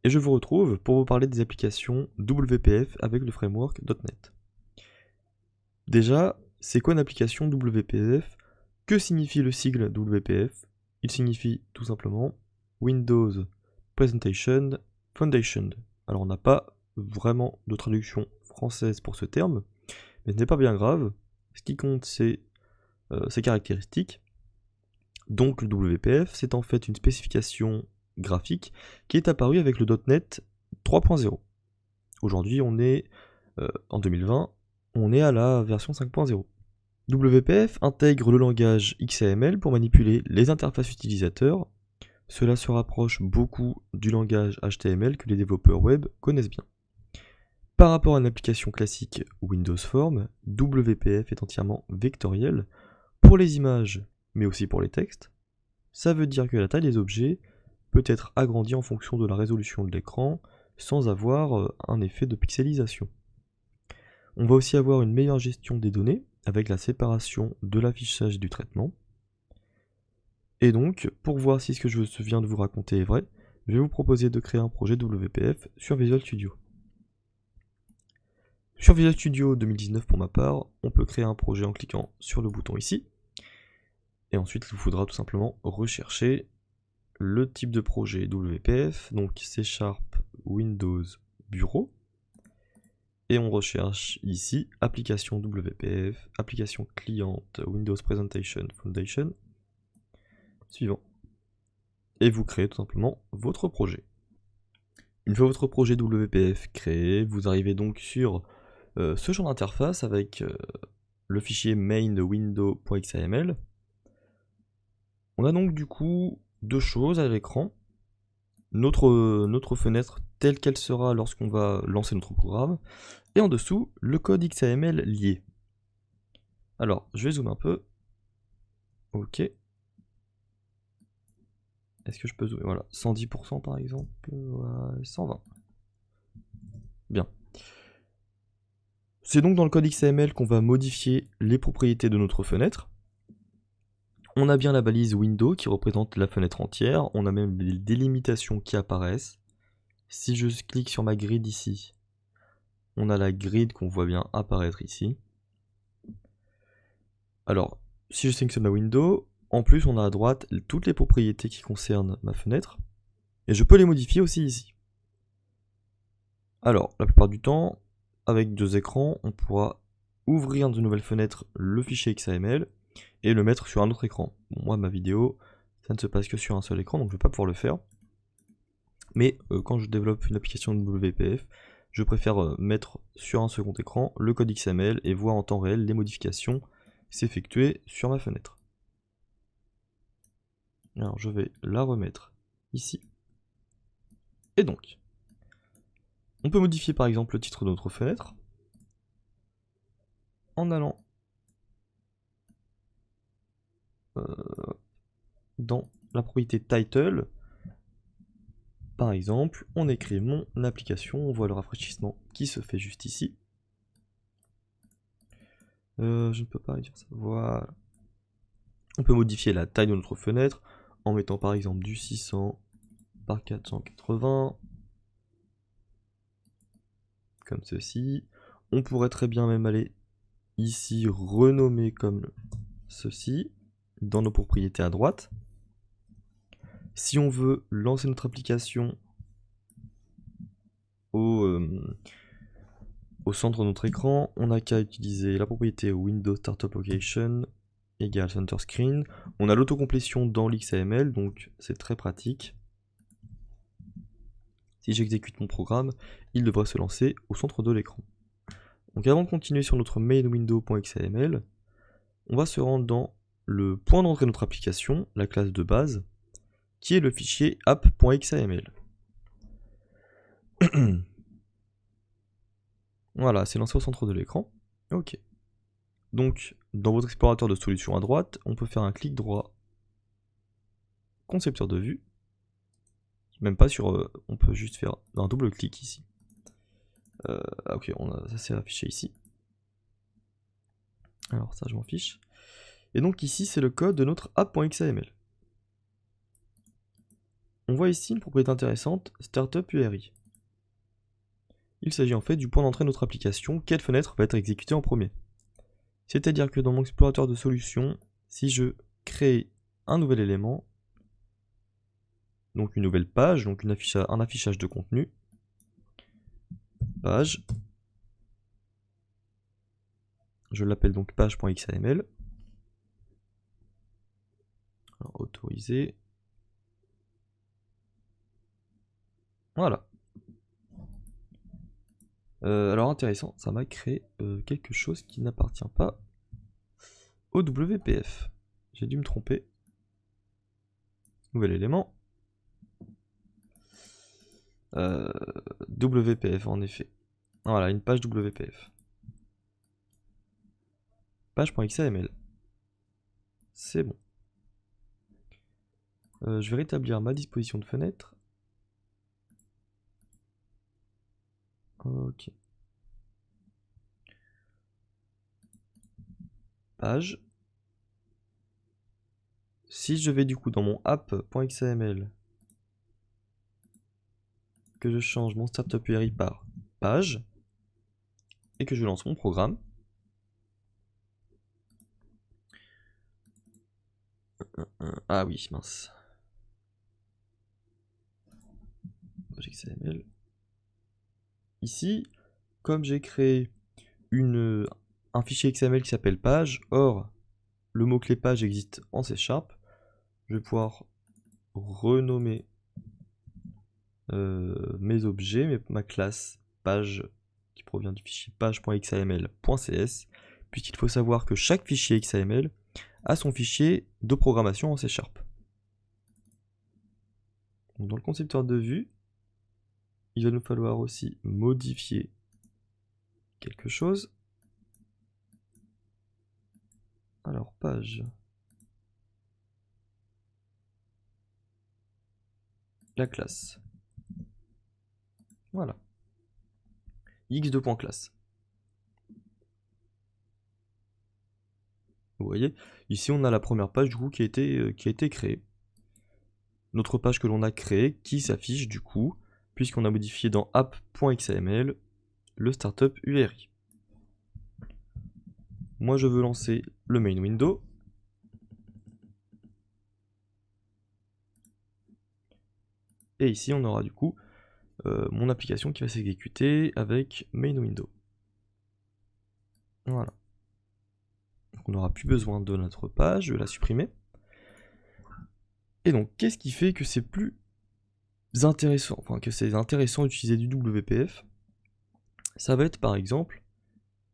et je vous retrouve pour vous parler des applications WPF avec le framework .NET. Déjà, c'est quoi une application WPF? Que signifie le sigle WPF? Il signifie tout simplement Windows Presentation Foundation. Alors on n'a pas vraiment de traduction française pour ce terme, mais ce n'est pas bien grave. Ce qui compte, c'est ses caractéristiques. Donc le WPF, c'est en fait une spécification graphique qui est apparue avec le .NET 3.0. Aujourd'hui, on est en 2020, on est à la version 5.0. WPF intègre le langage XAML pour manipuler les interfaces utilisateurs. Cela se rapproche beaucoup du langage HTML que les développeurs web connaissent bien. Par rapport à une application classique Windows Form, WPF est entièrement vectoriel pour les images, mais aussi pour les textes. Ça veut dire que la taille des objets peut être agrandie en fonction de la résolution de l'écran sans avoir un effet de pixelisation. On va aussi avoir une meilleure gestion des données avec la séparation de l'affichage et du traitement. Et donc, pour voir si ce que je viens de vous raconter est vrai, je vais vous proposer de créer un projet WPF sur Visual Studio. Sur Visual Studio 2019 pour ma part, on peut créer un projet en cliquant sur le bouton ici. Et ensuite, il vous faudra tout simplement rechercher le type de projet WPF, donc C# Windows Bureau. Et on recherche ici application WPF, application cliente Windows Presentation Foundation. Suivant. Et vous créez tout simplement votre projet. Une fois votre projet WPF créé, vous arrivez donc sur ce champ d'interface avec le fichier main.window.xaml. On a donc du coup deux choses à l'écran. Notre fenêtre telle qu'elle sera lorsqu'on va lancer notre programme, et en dessous, le code XAML lié. Alors, je vais zoomer un peu. Ok. Est-ce que je peux zoomer? Voilà, 110% par exemple, 120. Bien. C'est donc dans le code XAML qu'on va modifier les propriétés de notre fenêtre. On a bien la balise window qui représente la fenêtre entière, on a même des délimitations qui apparaissent. Si je clique sur ma grid ici, on a la grid qu'on voit bien apparaître ici. Alors, si je sélectionne la window, en plus on a à droite toutes les propriétés qui concernent ma fenêtre, et je peux les modifier aussi ici. Alors, la plupart du temps, avec deux écrans, on pourra ouvrir dans une nouvelle fenêtre le fichier XAML et le mettre sur un autre écran. Bon, moi, ma vidéo, ça ne se passe que sur un seul écran, donc je ne vais pas pouvoir le faire. Mais quand je développe une application de WPF, je préfère mettre sur un second écran le code XAML et voir en temps réel les modifications s'effectuer sur ma fenêtre. Alors je vais la remettre ici. Et donc, on peut modifier par exemple le titre de notre fenêtre en allant dans la propriété title. Par exemple, on écrit mon application, on voit le rafraîchissement qui se fait juste ici. Je ne peux pas dire ça. Voilà. On peut modifier la taille de notre fenêtre en mettant par exemple du 600 par 480. Comme ceci. On pourrait très bien même aller ici renommer comme ceci dans nos propriétés à droite. Si on veut lancer notre application au centre de notre écran, on n'a qu'à utiliser la propriété Windows Startup Location égale Center Screen. On a l'autocomplétion dans l'XAML, donc c'est très pratique. Si j'exécute mon programme, il devrait se lancer au centre de l'écran. Donc avant de continuer sur notre main.window.xaml, on va se rendre dans le point d'entrée de notre application, la classe de base, qui est le fichier app.xaml. Voilà, c'est lancé au centre de l'écran. Ok. Donc, dans votre explorateur de solutions à droite, on peut faire un clic droit, concepteur de vue. Même pas sur... on peut juste faire un double clic ici. Ok, ça s'est affiché ici. Alors ça, je m'en fiche. Et donc ici, c'est le code de notre app.xaml. on voit ici une propriété intéressante, Startup URI. Il s'agit en fait du point d'entrée de notre application, quelle fenêtre va être exécutée en premier. C'est-à-dire que dans mon explorateur de solutions, si je crée un nouvel élément, donc une nouvelle page, donc un affichage de contenu, page, je l'appelle donc page.xaml, alors autoriser, voilà. Alors intéressant, ça m'a créé quelque chose qui n'appartient pas au WPF. J'ai dû me tromper. Nouvel élément. WPF en effet. Voilà, une page WPF. Page.xaml. C'est bon. Je vais rétablir ma disposition de fenêtre. Ok. Page. Si je vais du coup dans mon app.xaml, que je change mon startup URI par page, et que je lance mon programme, ah oui, mince. Page XML. Ici, comme j'ai créé un fichier XML qui s'appelle page, or le mot-clé page existe en C#, je vais pouvoir renommer mes objets, ma classe page qui provient du fichier page.xaml.cs, puisqu'il faut savoir que chaque fichier XML a son fichier de programmation en C#. Donc dans le concepteur de vue, il va nous falloir aussi modifier quelque chose. Alors page, la classe, voilà, x2.classe. Vous voyez, ici on a la première page du coup qui a été créée. Notre page que l'on a créée qui s'affiche du coup, puisqu'on a modifié dans app.xaml le startup URI. Moi je veux lancer le main window. Et ici on aura du coup mon application qui va s'exécuter avec main window. Voilà. Donc on n'aura plus besoin de notre page, je vais la supprimer. Et donc qu'est-ce qui fait que c'est plus intéressant, enfin que c'est intéressant d'utiliser du WPF? Ça va être par exemple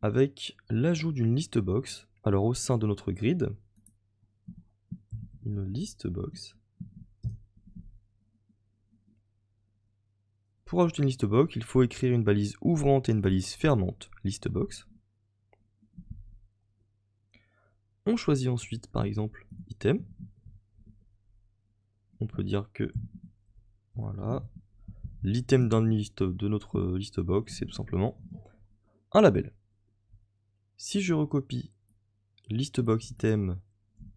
avec l'ajout d'une liste box. Alors au sein de notre grid, une liste box. Pour ajouter une liste box, il faut écrire une balise ouvrante et une balise fermante liste box. On choisit ensuite par exemple item. On peut dire que voilà, l'item de notre liste box, c'est tout simplement un label. Si je recopie liste box item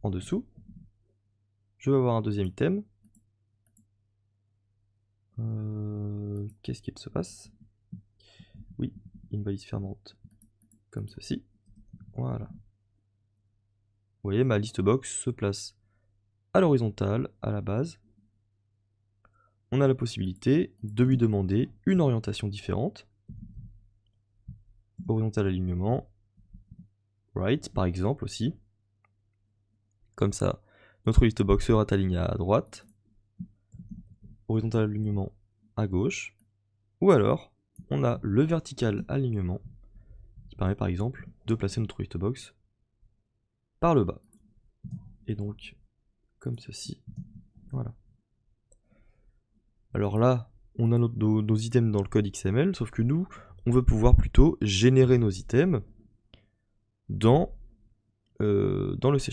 en dessous, je vais avoir un deuxième item. Qu'est-ce qu'il se passe? Oui, une balise fermante comme ceci. Voilà. Vous voyez, ma liste box se place à l'horizontale, à la base. On a la possibilité de lui demander une orientation différente. Horizontal alignement, right par exemple aussi. Comme ça, notre liste box sera alignée à droite. Horizontal alignement à gauche. Ou alors, on a le vertical alignement qui permet par exemple de placer notre liste box par le bas. Et donc, comme ceci. Voilà. Alors là, on a nos items dans le code XML, sauf que nous, on veut pouvoir plutôt générer nos items dans le C#.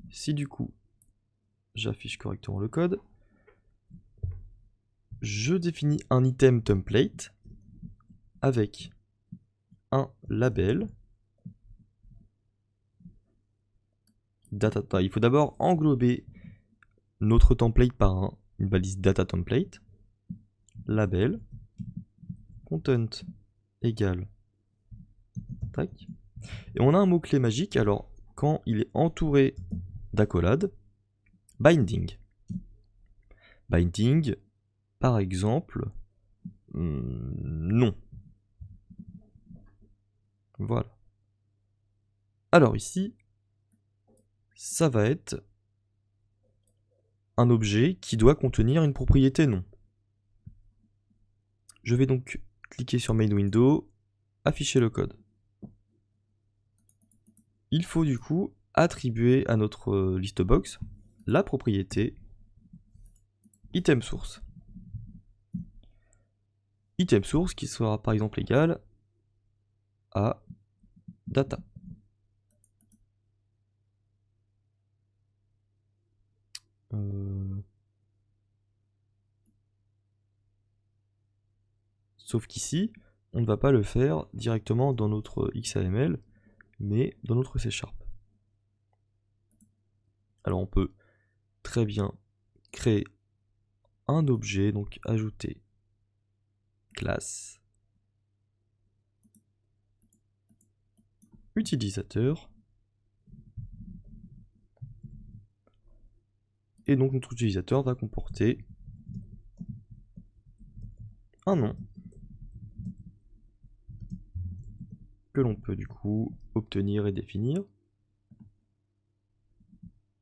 Si du coup, j'affiche correctement le code, je définis un item template avec un label. Data. Il faut d'abord englober notre template par une balise data template, label, content égale, tac, et on a un mot-clé magique, alors quand il est entouré d'accolades, binding. Binding, par exemple, non. Voilà. Alors ici, ça va être un objet qui doit contenir une propriété non. Je vais donc cliquer sur Main Window, afficher le code. Il faut du coup attribuer à notre listbox la propriété item source. Item source qui sera par exemple égal à data. Sauf qu'ici, on ne va pas le faire directement dans notre XAML, mais dans notre C#. Alors on peut très bien créer un objet, donc ajouter classe utilisateur, et donc notre utilisateur va comporter un nom que l'on peut du coup obtenir et définir.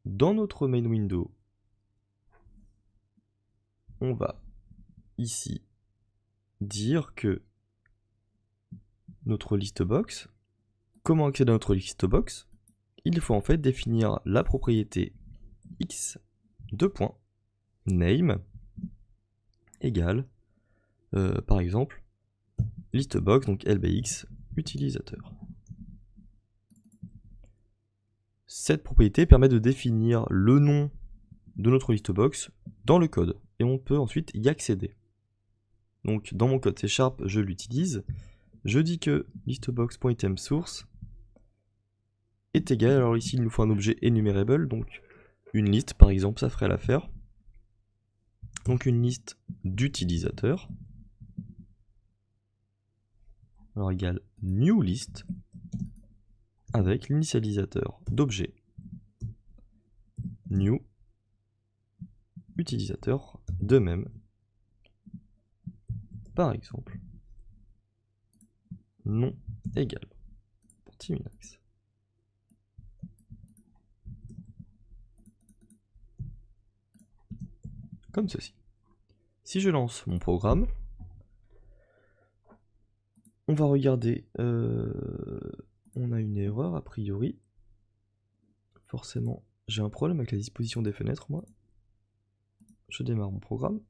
Dans notre main window, on va ici dire que notre listbox, comment accéder à notre listbox? Il faut en fait définir la propriété x name égale par exemple listbox, donc lbx utilisateur. Cette propriété permet de définir le nom de notre listbox dans le code et on peut ensuite y accéder. Donc dans mon code C#, je l'utilise. Je dis que listbox.itemSource est égal, alors ici il nous faut un objet enumerable, donc une liste par exemple, ça ferait l'affaire. Donc une liste d'utilisateurs, alors égale new list, avec l'initialisateur d'objet new utilisateur de même. Par exemple, nom égal pour Timinax. Comme ceci. Si je lance mon programme, on va regarder, on a une erreur a priori. Forcément, j'ai un problème avec la disposition des fenêtres, moi. Je démarre mon programme.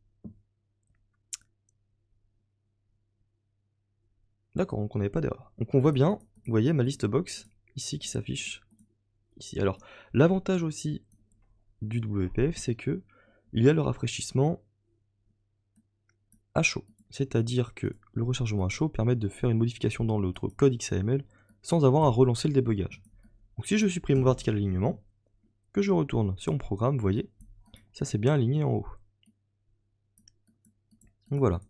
D'accord, donc on n'avait pas d'erreur. Donc on voit bien, vous voyez ma liste box ici qui s'affiche ici. Alors, l'avantage aussi du WPF, c'est que il y a le rafraîchissement à chaud. C'est-à-dire que le rechargement à chaud permet de faire une modification dans notre code XAML sans avoir à relancer le débugage. Donc si je supprime mon vertical alignement, que je retourne sur mon programme, vous voyez, ça c'est bien aligné en haut. Donc voilà.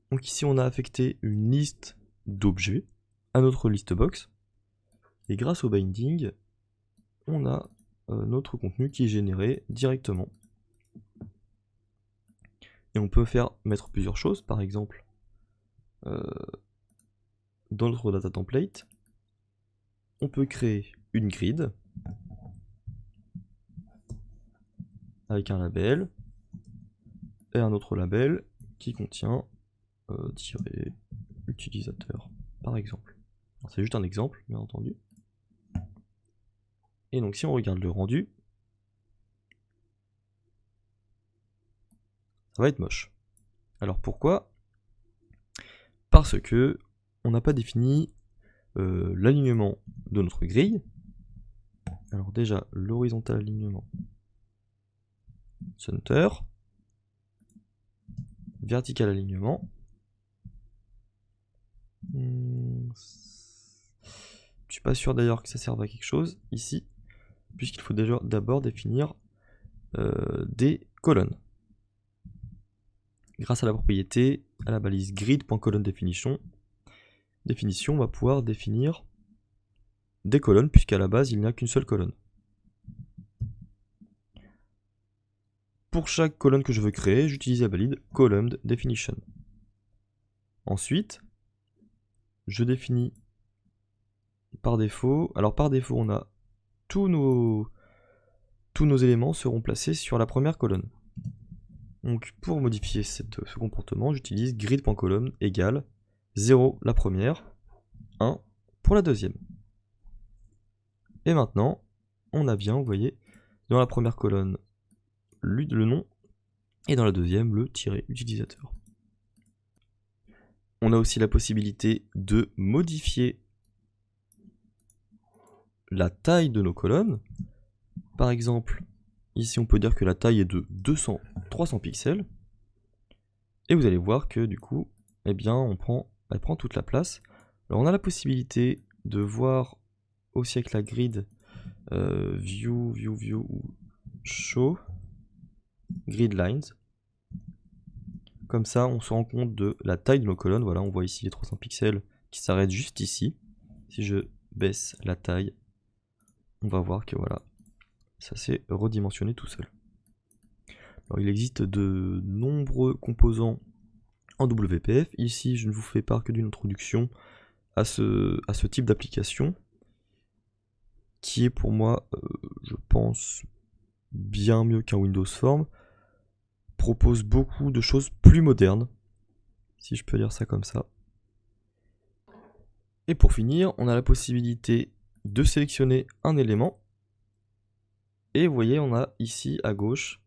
Donc ici on a affecté une liste d'objets à notre listbox. Et grâce au binding, on a notre contenu qui est généré directement. Et on peut mettre plusieurs choses, par exemple, dans notre data template, on peut créer une grid avec un label et un autre label qui contient tirer utilisateur, par exemple. C'est juste un exemple, bien entendu. Et donc si on regarde le rendu, ça va être moche. Alors pourquoi? Parce que on n'a pas défini l'alignement de notre grille. Alors déjà, l'horizontal alignement center, vertical alignement. Je suis pas sûr d'ailleurs que ça serve à quelque chose ici, puisqu'il faut déjà d'abord définir des colonnes. Grâce à la propriété, à la balise grid.colonneDefinition, on va pouvoir définir des colonnes, puisqu'à la base, il n'y a qu'une seule colonne. Pour chaque colonne que je veux créer, j'utilise la balise columnDefinition. Ensuite, je définis par défaut. Alors par défaut, on a tous nos éléments seront placés sur la première colonne. Donc pour modifier ce comportement, j'utilise grid.column égale 0 la première, 1 pour la deuxième. Et maintenant, on a bien, vous voyez, dans la première colonne, le nom, et dans la deuxième, le tiret utilisateur. On a aussi la possibilité de modifier la taille de nos colonnes. Par exemple, ici on peut dire que la taille est de 300 pixels. Et vous allez voir que du coup, eh bien, elle prend toute la place. Alors on a la possibilité de voir aussi avec la grid view ou show grid lines. Comme ça, on se rend compte de la taille de nos colonnes. Voilà, on voit ici les 300 pixels qui s'arrêtent juste ici. Si je baisse la taille, on va voir que voilà, ça s'est redimensionné tout seul. Alors, il existe de nombreux composants en WPF. Ici, je ne vous fais part que d'une introduction à ce type d'application, qui est pour moi, je pense, bien mieux qu'un Windows Form. Propose beaucoup de choses plus modernes, si je peux dire ça comme ça. Et pour finir, on a la possibilité de sélectionner un élément. Et vous voyez, on a ici à gauche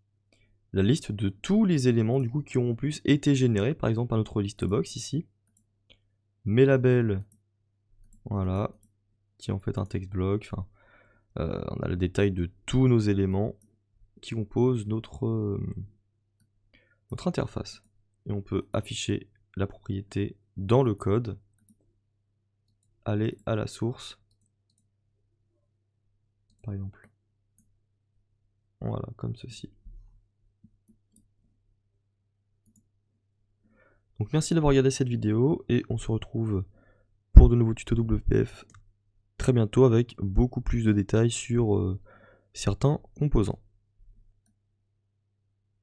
la liste de tous les éléments du coup qui ont en plus été générés, par exemple par notre list box ici. Mes labels, voilà, qui est en fait un text block. Enfin, on a le détail de tous nos éléments qui composent notre interface. Et on peut afficher la propriété dans le code, aller à la source, par exemple. Voilà, comme ceci. Donc merci d'avoir regardé cette vidéo et on se retrouve pour de nouveaux tutos WPF très bientôt avec beaucoup plus de détails sur certains composants.